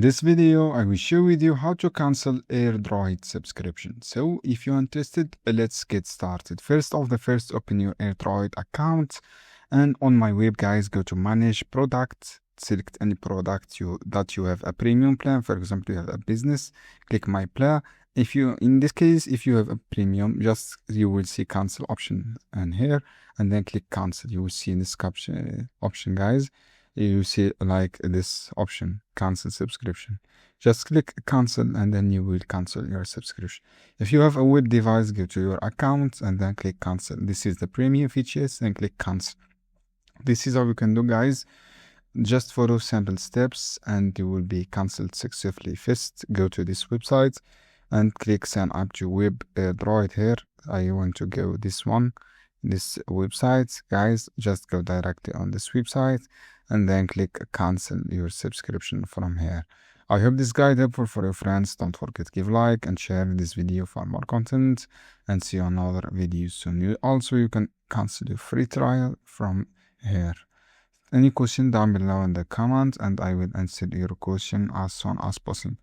this video, I will show with you how to cancel Airdroid subscription. So if you're interested, let's get started. First, open your Airdroid account, and on my web, guys, go to manage products. Select any product that you have a premium plan. For example, you have a business, click my plan. In this case, if you have a premium, you will see cancel option and here, and then click cancel. You will see in this option, guys, you see like this option, cancel subscription. Just click cancel and then you will cancel your subscription. If you have a web device, go to your account and then click cancel. This is the premium features, then click cancel. This is how you can do, guys. Just follow simple steps and you will be cancelled successfully. First, go to this website and click sign up to web Airdroid here. I want to go this website, guys. Just go directly on this website and then click cancel your subscription from here. I hope this guide helpful for your friends. Don't forget to give like and share this video for more content, and see you on another video soon. You can cancel your free trial from here. Any question down below in the comment and I will answer your question as soon as possible.